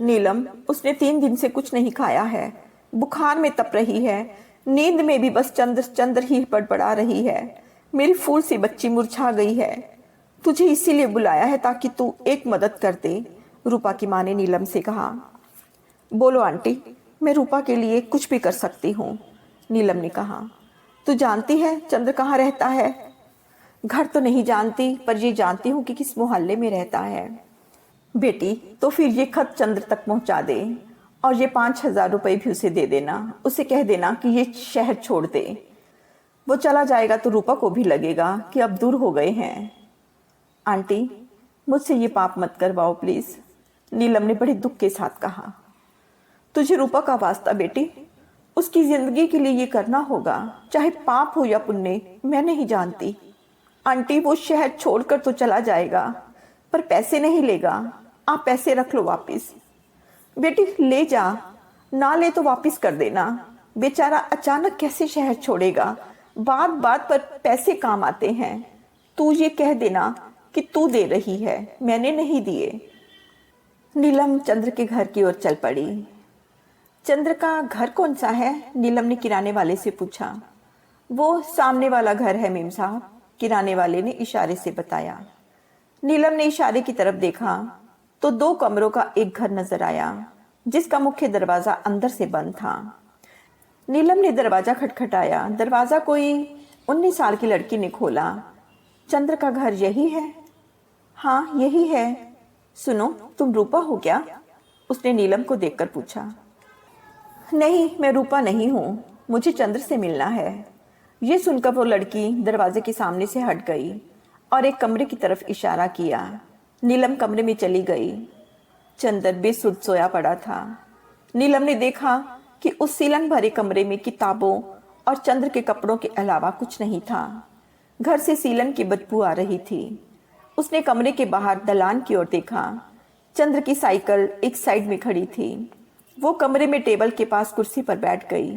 नीलम, उसने 3 दिन से कुछ नहीं खाया है, बुखार में तप रही है, नींद में भी बस चंद्र चंद्र ही बड़बड़ा रही है। मेरी फूल सी बच्ची मुरझा गई है। तुझे इसीलिए बुलाया है ताकि तू एक मदद कर दे, रूपा की माँ ने नीलम से कहा। बोलो आंटी, मैं रूपा के लिए कुछ भी कर सकती हूँ, नीलम ने कहा। तू जानती है चंद्र कहाँ रहता है? घर तो नहीं जानती, पर ये जानती हूँ कि किस मोहल्ले में रहता है। बेटी, तो फिर ये खत चंद्र तक पहुंचा दे और ये 5,000 रुपये भी उसे दे देना। उसे कह देना कि ये शहर छोड़ दे। वो चला जाएगा तो रूपा को भी लगेगा कि अब दूर हो गए हैं। आंटी, मुझसे ये पाप मत करवाओ प्लीज, नीलम ने बड़े दुख के साथ कहा। तुझे रूपा का वास्ता बेटी, उसकी जिंदगी के लिए ये करना होगा, चाहे पाप हो या पुण्य, मैं नहीं जानती। आंटी, वो शहर छोड़कर तो चला जाएगा, पर पैसे नहीं लेगा। आप पैसे रख लो वापिस। बेटी ले जा, ना ले तो वापिस कर देना। बेचारा अचानक कैसे शहर छोड़ेगा, बात बात पर पैसे काम आते हैं। तू ये कह देना कि तू दे रही है, मैंने नहीं दिए। नीलम चंद्र के घर की ओर चल पड़ी। चंद्र का घर कौन सा है? नीलम ने किराने वाले से पूछा। वो सामने वाला घर है मेम साहब, किराने वाले ने इशारे से बताया। नीलम ने इशारे की तरफ देखा तो 2 कमरों का एक घर नजर आया, जिसका मुख्य दरवाजा अंदर से बंद था। नीलम ने दरवाजा खटखटाया। दरवाजा कोई 19 साल की लड़की ने खोला। चंद्र का घर यही है? हाँ यही है। सुनो, तुम रूपा हो क्या? उसने नीलम को देखकर पूछा। नहीं, मैं रूपा नहीं हूँ, मुझे चंद्र से मिलना है। ये सुनकर वो लड़की दरवाजे के सामने से हट गई और एक कमरे की तरफ इशारा किया। नीलम कमरे में चली गई। चंद्र बेसुध सोया पड़ा था। नीलम ने देखा कि उस सीलन भरे कमरे में किताबों और चंद्र के कपड़ों के अलावा कुछ नहीं था। घर से सीलन की बदबू आ रही थी। उसने कमरे के बाहर दलान की ओर देखा। चंद्र की साइकिल एक साइड में खड़ी थी। वो कमरे में टेबल के पास कुर्सी पर बैठ गई।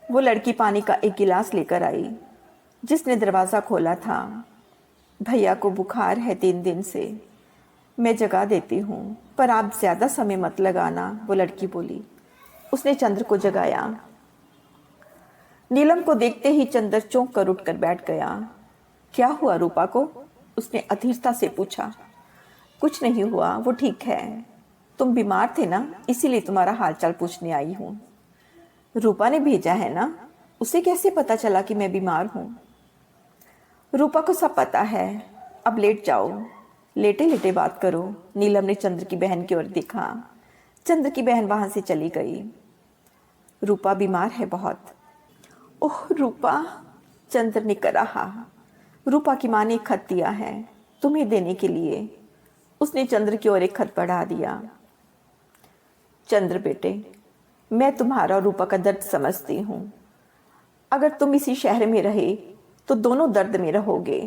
वो लड़की पानी का एक गिलास लेकर आई, जिसने दरवाज़ा खोला था। भैया को बुखार है 3 दिन से, मैं जगा देती हूँ, पर आप ज़्यादा समय मत लगाना, वो लड़की बोली। उसने चंद्र को जगाया। नीलम को देखते ही चंद्र चौंक कर उठकर बैठ गया। क्या हुआ रूपा को? उसने अधीरता से पूछा। कुछ नहीं हुआ, वो ठीक है। तुम बीमार थे ना, इसीलिए तुम्हारा हालचाल पूछने आई हूँ। रूपा ने भेजा है ना? उसे कैसे पता चला कि मैं बीमार हूँ? रूपा को सब पता है। अब लेट जाओ, लेटे लेटे बात करो। नीलम ने चंद्र की बहन की ओर देखा। चंद्र की बहन वहां से चली गई। रूपा बीमार है बहुत। ओह रूपा, चंद्र ने कहा। रूपा की माँ ने एक खत दिया है तुम्हें देने के लिए। उसने चंद्र की ओर एक खत बढ़ा दिया। चंद्र बेटे, मैं तुम्हारा और रूपा का दर्द समझती हूँ। अगर तुम इसी शहर में रहे तो दोनों दर्द में रहोगे।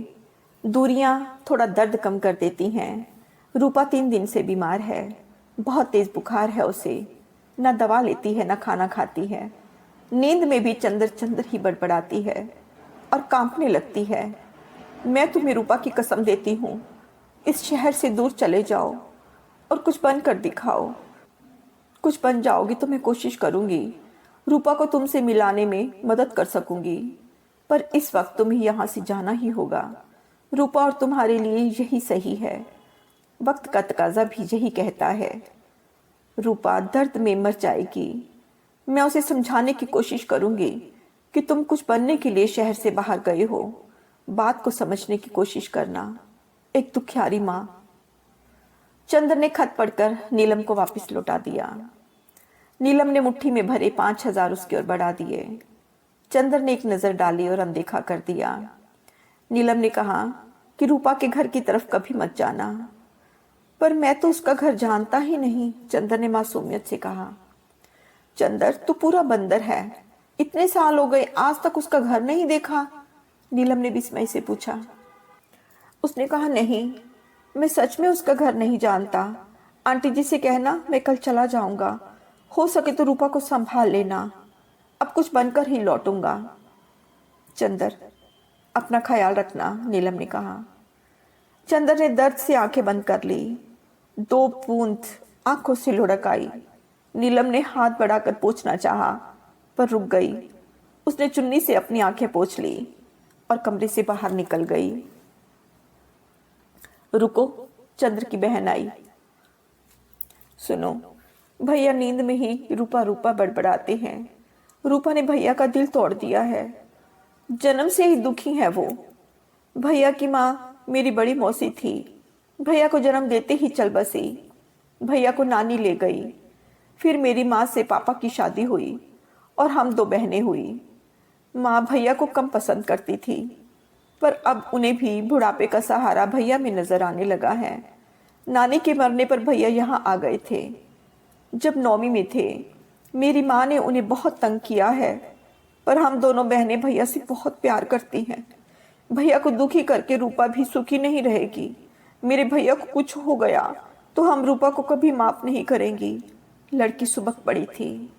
दूरियां थोड़ा दर्द कम कर देती हैं। रूपा 3 दिन से बीमार है, बहुत तेज बुखार है उसे। ना दवा लेती है, ना खाना खाती है। नींद में भी चंद्र चंद्र ही बड़बड़ाती है और कांपने लगती है। मैं तुम्हें रूपा की कसम देती हूँ, इस शहर से दूर चले जाओ और कुछ बन कर दिखाओ। कुछ बन जाओगी तो मैं कोशिश करूँगी, रूपा को तुमसे मिलाने में मदद कर सकूँगी, पर इस वक्त तुम्हें यहाँ से जाना ही होगा। रूपा और तुम्हारे लिए यही सही है। वक्त का तकाजा भी यही कहता है। रूपा दर्द में मर जाएगी। मैं उसे समझाने की कोशिश करूँगी कि तुम कुछ बनने के लिए शहर से बाहर गए हो। बात को समझने की कोशिश करना। एक दुखियारी माँ। चंद्र ने खत पढ़कर नीलम को वापस लौटा दिया। नीलम ने मुट्ठी में भरे 5,000 उसकी ओर बढ़ा दिए। चंद्र ने एक नज़र डाली और अनदेखा कर दिया। नीलम ने कहा कि रूपा के घर की तरफ कभी मत जाना। पर मैं तो उसका घर जानता ही नहीं, चंद्र ने मासूमियत से कहा। चंद्र, तू पूरा बंदर है। इतने साल हो गए, आज तक उसका घर नहीं देखा? नीलम ने विस्मय से पूछा। उसने कहा, नहीं, मैं सच में उसका घर नहीं जानता। आंटी जी से कहना मैं कल चला जाऊंगा। हो सके तो रूपा को संभाल लेना। अब कुछ बनकर ही लौटूंगा। चंद्र, अपना ख्याल रखना, नीलम ने कहा। चंद्र ने दर्द से आंखें बंद कर ली। 2 बूंद आंखों से लुढ़क आई। नीलम ने हाथ बढ़ाकर पोंछना चाहा, पर रुक गई। उसने चुन्नी से अपनी आंखें पोंछ ली और कमरे से बाहर निकल गई। रुको, चंद्र की बहन आई। सुनो, भैया नींद में ही रूपा रूपा बड़बड़ाते हैं। रूपा ने भैया का दिल तोड़ दिया है। जन्म से ही दुखी है वो। भैया की माँ मेरी बड़ी मौसी थी। भैया को जन्म देते ही चल बसी। भैया को नानी ले गई। फिर मेरी माँ से पापा की शादी हुई और हम 2 बहनें हुई। माँ भैया को कम पसंद करती थी, पर अब उन्हें भी बुढ़ापे का सहारा भैया में नजर आने लगा है। नानी के मरने पर भैया यहाँ आ गए थे। जब 9वीं में थे, मेरी माँ ने उन्हें बहुत तंग किया है, पर हम दोनों बहनें भैया से बहुत प्यार करती हैं। भैया को दुखी करके रूपा भी सुखी नहीं रहेगी। मेरे भैया को कुछ हो गया तो हम रूपा को कभी माफ नहीं करेंगी। लड़की सुबक पड़ी थी।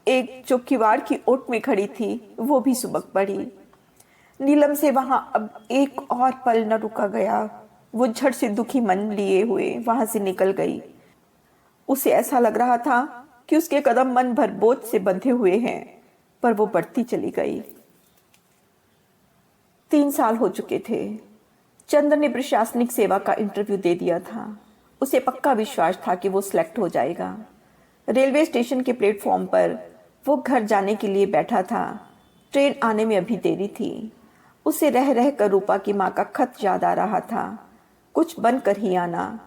एक जो किवाड़ की ओट में खड़ी थी, वो भी सुबक पड़ी। नीलम से वहां अब एक और पल न रुका गया। वो झट से दुखी मन लिए हुए वहां से निकल गई। उसे ऐसा लग रहा था कि उसके कदम मन भर बोझ से बंधे हुए हैं, पर वो बढ़ती चली गई। 3 साल हो चुके थे। चंद्र ने प्रशासनिक सेवा का इंटरव्यू दे दिया था। उसे पक्का विश्वास था कि वो सिलेक्ट हो जाएगा। रेलवे स्टेशन के प्लेटफॉर्म पर वो घर जाने के लिए बैठा था। ट्रेन आने में अभी देरी थी। उसे रह रह कर रूपा की माँ का खत याद आ रहा था। कुछ बन कर ही आना,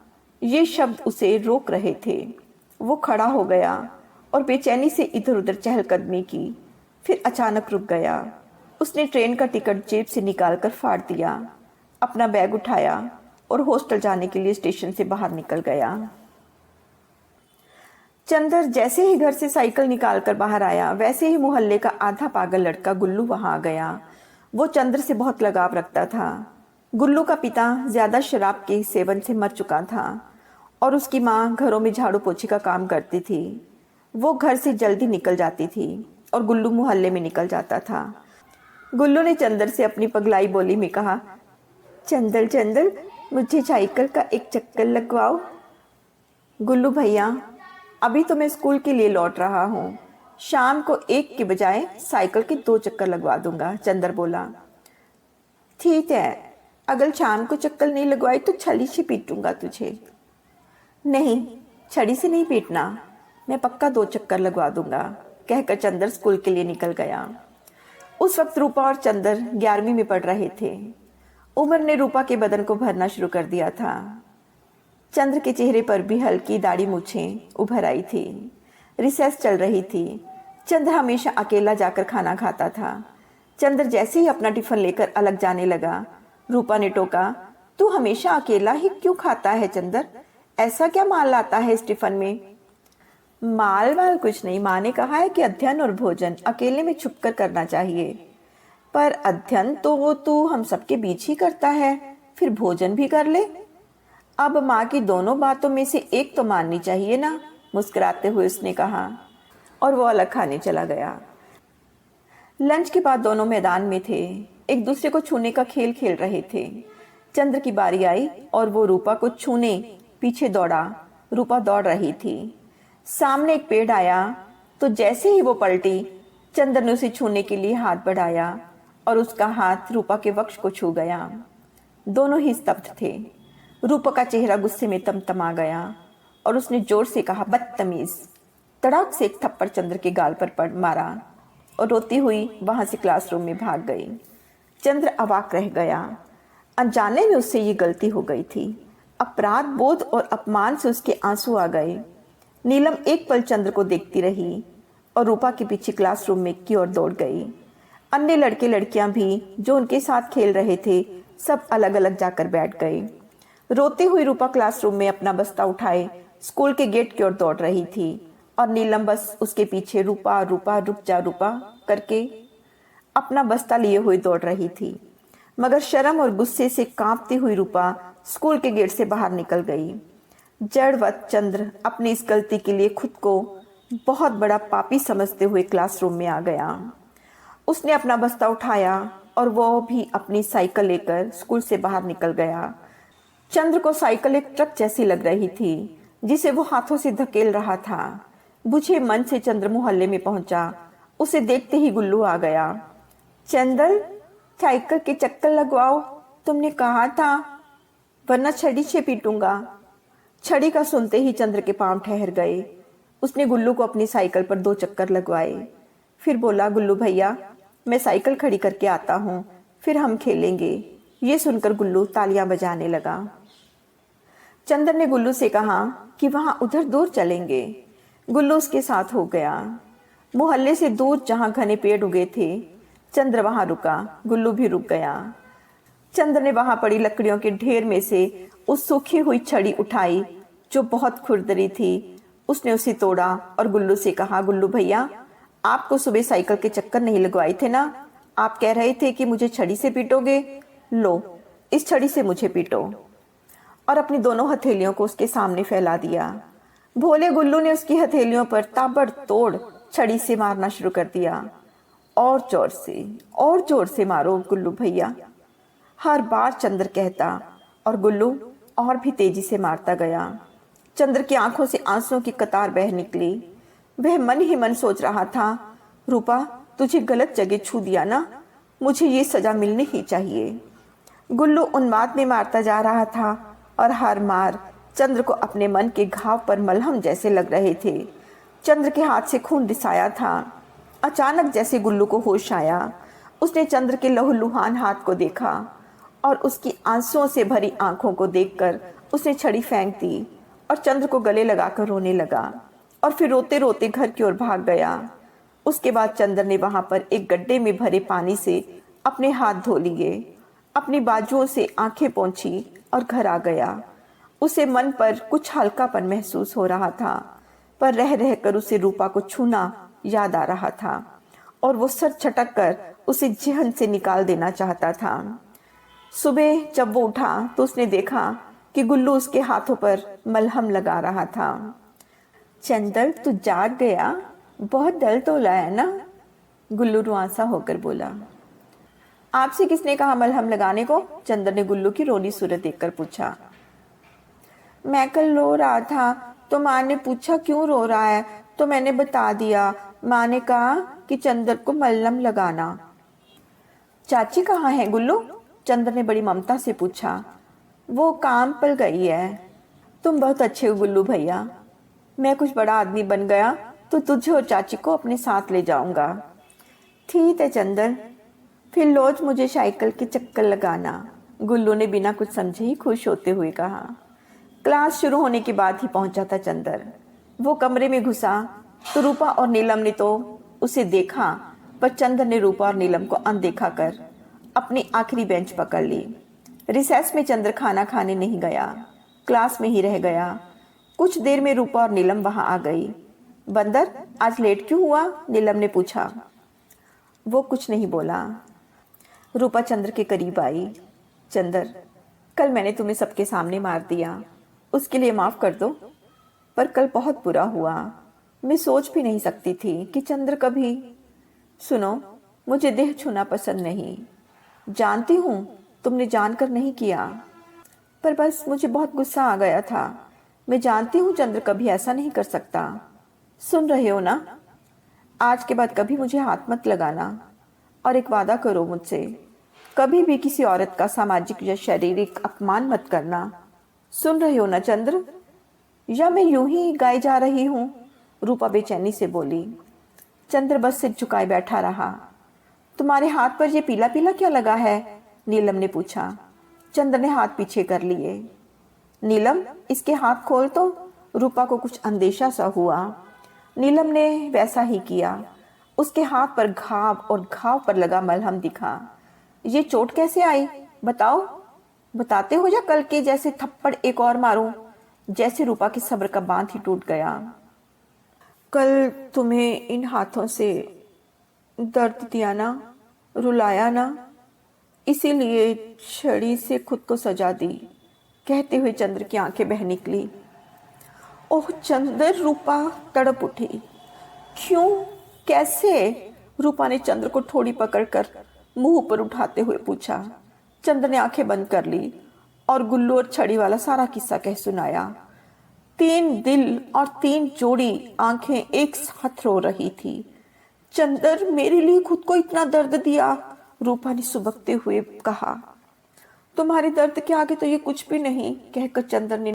ये शब्द उसे रोक रहे थे। वो खड़ा हो गया और बेचैनी से इधर उधर चहलकदमी की। फिर अचानक रुक गया। उसने ट्रेन का टिकट जेब से निकालकर फाड़ दिया, अपना बैग उठाया और हॉस्टल जाने के लिए स्टेशन से बाहर निकल गया। चंद्र जैसे ही घर से साइकिल निकालकर बाहर आया, वैसे ही मोहल्ले का आधा पागल लड़का गुल्लू वहां आ गया। वो चंद्र से बहुत लगाव रखता था। गुल्लू का पिता ज्यादा शराब के सेवन से मर चुका था और उसकी माँ घरों में झाड़ू पोछी का काम करती थी। वो घर से जल्दी निकल जाती थी और गुल्लू मोहल्ले में निकल जाता था। गुल्लू ने चंद्र से अपनी पगलाई बोली में कहा, चंदर चंदर, मुझे साइकिल का एक चक्कर लगवाओ। गुल्लू भैया, अभी तो मैं स्कूल के लिए लौट रहा हूँ। शाम को 1 के बजाय साइकिल के 2 चक्कर लगवा दूंगा, चंद्र बोला। ठीक है, अगर शाम को चक्कर नहीं लगवाई तो छड़ी से पीटूंगा तुझे। नहीं, छड़ी से नहीं पीटना, मैं पक्का 2 चक्कर लगवा दूंगा, कहकर चंद्र स्कूल के लिए निकल गया। उस वक्त रूपा और चंद्र 11वीं में पढ़ रहे थे। उम्र ने रूपा के बदन को भरना शुरू कर दिया था। चंद्र के चेहरे पर भी हल्की दाढ़ी मूछें उभर आई थी। रिसेस चल रही थी। चंद्र हमेशा अकेला जाकर खाना खाता था। चंद्र जैसे ही अपना टिफिन लेकर अलग जाने लगा, रूपा ने टोका, तू हमेशा अकेला ही क्यों खाता है चंद्र? ऐसा क्या माल लाता है इस टिफिन में? माल वाल कुछ नहीं, माँ ने कहा है कि अध्ययन और भोजन अकेले में छुप कर करना चाहिए। पर अध्ययन तो वो तू हम सबके बीच ही करता है, फिर भोजन भी कर ले। अब माँ की दोनों बातों में से एक तो माननी चाहिए ना, मुस्कुराते हुए उसने कहा, और वो अलग खाने चला गया। लंच के बाद दोनों मैदान में थे, एक दूसरे को छूने का खेल खेल रहे थे। चंद्र की बारी आई और वो रूपा को छूने पीछे दौड़ा। रूपा दौड़ रही थी। सामने एक पेड़ आया तो जैसे ही वो पलटी, चंद्र ने उसे छूने के लिए हाथ बढ़ाया और उसका हाथ रूपा के वक्ष को छू गया। दोनों ही स्तब्ध थे। रूपा का चेहरा गुस्से में तमतमा गया और उसने जोर से कहा, बदतमीज। तड़ाक से एक थप्पड़ चंद्र के गाल पर पड़ मारा और रोती हुई वहां से क्लासरूम में भाग गई। चंद्र अवाक रह गया। अनजाने में उससे ये गलती हो गई थी। अपराध बोध और अपमान से उसके आंसू आ गए। नीलम एक पल चंद्र को देखती रही और रूपा के पीछे क्लासरूम में की ओर दौड़ गई। अन्य लड़के लड़कियां भी जो उनके साथ खेल रहे थे, सब अलग अलग जाकर बैठ गए। रोती हुई रूपा क्लासरूम में अपना बस्ता उठाए स्कूल के गेट की ओर दौड़ रही थी और नीलम बस उसके पीछे रूपा रूपा रुक जा रूपा करके अपना बस्ता लिए हुई दौड़ रही थी। मगर शर्म और गुस्से से कांपती हुई रूपा स्कूल के गेट से बाहर निकल गई। जड़वत चंद्र अपनी इस गलती के लिए खुद को बहुत बड़ा पापी समझते हुए क्लासरूम में आ गया। उसने अपना बस्ता उठाया और वो भी अपनी साइकिल लेकर स्कूल से बाहर निकल गया। चंद्र को साइकिल एक ट्रक जैसी लग रही थी। जिसे वो हाथों से धकेल रहा था। बुझे मन से चंद्र मोहल्ले में पहुंचा। उसे देखते ही गुल्लू आ गया। चंदर, साइकिल के चक्कर लगवाओ, तुमने कहा था, वरना छड़ी से पीटूंगा। छड़ी का सुनते ही चंद्र के पांव ठहर गए। उसने गुल्लू को अपनी साइकिल पर 2 चक्कर लगवाए। फिर बोला, गुल्लू भैया, मैं साइकिल खड़ी करके आता हूँ, फिर हम खेलेंगे। ये सुनकर गुल्लू तालियां बजाने लगा। चंद्र ने गुल्लू से कहा कि वहां उधर दूर चलेंगे। गुल्लू उसके साथ हो गया। मोहल्ले से दूर जहां घने पेड़ उगे थे, चंद्र वहां रुका। गुल्लू भी रुक गया। चंद्र ने वहां पड़ी लकड़ियों के ढेर में से उस सूखी हुई छड़ी उठाई जो बहुत खुरदरी थी। उसने उसे तोड़ा और गुल्लू से कहा, गुल्लू भैया, आपको सुबह साइकिल के चक्कर नहीं लगवाए थे ना? आप कह रहे थे कि मुझे छड़ी से पीटोगे। लो, इस छड़ी से मुझे पीटो। और अपनी दोनों हथेलियों को उसके सामने फैला दिया। भोले गुल्लू ने उसकी हथेलियों पर ताबड़तोड़ छड़ी से मारना शुरू कर दिया। और जोर से मारो गुल्लू भैया, हर बार चंद्र कहता, और गुल्लू और भी तेजी से मारता गया। चंद्र की आंखों से आंसुओं की कतार बह निकली। वह मन ही मन सोच रहा था, रूपा, तुझे गलत जगह छू दिया ना, मुझे ये सजा मिलनी ही चाहिए। गुल्लू उन्माद में मारता जा रहा था और हर मार चंद्र को अपने मन के घाव पर मलहम जैसे लग रहे थे। चंद्र के हाथ से खून रिसाया था। अचानक जैसे गुल्लू को होश आया, उसने चंद्र के लहूलुहान हाथ को देखा और उसकी आंसुओं से भरी आंखों को देखकर उसने छड़ी फेंक दी और चंद्र को गले लगाकर रोने लगा और फिर रोते रोते घर की ओर भाग गया। उसके बाद चंद्र ने वहां पर एक गड्ढे में भरे पानी से अपने हाथ धो लिए, अपनी बाजुओं से आंखें पोंछी और घर आ गया। उसे मन पर कुछ हल्कापन महसूस हो रहा था, पर रह रह कर उसे रूपा को छूना याद आ रहा था और वो सर छटक कर उसे जेहन से निकाल देना चाहता था। सुबह जब वो उठा तो उसने देखा कि गुल्लू उसके हाथों पर मलहम लगा रहा था। चंदर, तू जाग गया, बहुत दर्द हो रहा है ना? गुल्लू रुआंसा होकर बोला। आपसे किसने कहा मलहम लगाने को? चंदर ने गुल्लू की रोनी सूरत देखकर पूछा। मैं कल रो रहा था तो माँ ने पूछा क्यों रो रहा है, तो मैंने बता दिया। माँ ने कहा कि चंदर को मलहम लगाना। चाची कहाँ है गुल्लू? चंदर ने बड़ी ममता से पूछा। वो काम पर गई है। तुम बहुत अच्छे हो गुल्लू भैया, मैं कुछ बड़ा आदमी बन गया तो तुझे और चाची को अपने साथ ले जाऊंगा। ठीक है चंदर, फिर रोज मुझे साइकिल के चक्कर लगाना, गुल्लू ने बिना कुछ समझे ही खुश होते हुए कहा। क्लास शुरू होने के बाद ही पहुंचा था चंदर। वो कमरे में घुसा तो रूपा और नीलम ने तो उसे देखा, पर चंदर ने रूपा और नीलम को अनदेखा कर अपनी आखिरी बेंच पकड़ ली। रिसेस में चंद्र खाना खाने नहीं गया, क्लास में ही रह गया। कुछ देर में रूपा और नीलम वहां आ गई। बंदर, आज लेट क्यों हुआ? नीलम ने पूछा। वो कुछ नहीं बोला। रूपा चंद्र के करीब आई। चंद्र, कल मैंने तुम्हें सबके सामने मार दिया, उसके लिए माफ कर दो, पर कल बहुत बुरा हुआ। मैं सोच भी नहीं सकती थी कि चंद्र कभी। सुनो, मुझे देह छूना पसंद नहीं, जानती हूँ तुमने जानकर नहीं किया, पर बस मुझे बहुत गुस्सा आ गया था। मैं जानती हूँ चंद्र कभी ऐसा नहीं कर सकता। सुन रहे हो ना? आज के बाद कभी मुझे हाथ मत लगाना और एक वादा करो मुझसे, कभी भी किसी औरत का सामाजिक या शारीरिक अपमान मत करना। सुन रहे हो ना चंद्र? या मैं यूं ही गाई जा रही हूँ? रूपा बेचैनी से बोली। चंद्र बस सिर झुकाए बैठा रहा। तुम्हारे हाथ पर ये पीला पीला क्या लगा है? नीलम ने पूछा। चंद्र ने हाथ पीछे कर लिए। नीलम, इसके हाथ खोल तो। रूपा को कुछ अंदेशा सा हुआ। नीलम ने वैसा ही किया। उसके हाथ पर घाव और घाव पर लगा मलहम दिखा। ये चोट कैसे आई बताओ? बताते हो या कल के जैसे थप्पड़ एक और मारूं? जैसे रूपा के सब्र का बांध ही टूट गया। कल तुम्हें इन हाथों से दर्द दिया ना, रुलाया ना, इसीलिए छड़ी से खुद को सजा दी, कहते हुए चंद्र की आंखें बह निकली। ओह चंद्र, रूपा तड़प उठी। क्यों, कैसे? रूपा ने चंद्र को थोड़ी पकड़कर मुंह पर उठाते हुए पूछा। चंद्र ने आंखें बंद कर ली और गुल्लू और छड़ी वाला सारा किस्सा कह सुनाया। तीन दिल और तीन जोड़ी आंखें एक साथ रो रही थी। चंदर, मेरे लिए खुद को इतना दर्द दिया, रूपा ने सुबकते हुए कहा। तुम्हारे दर्द के आगे तो ये कुछ भी नहीं, कहकर चंदर ने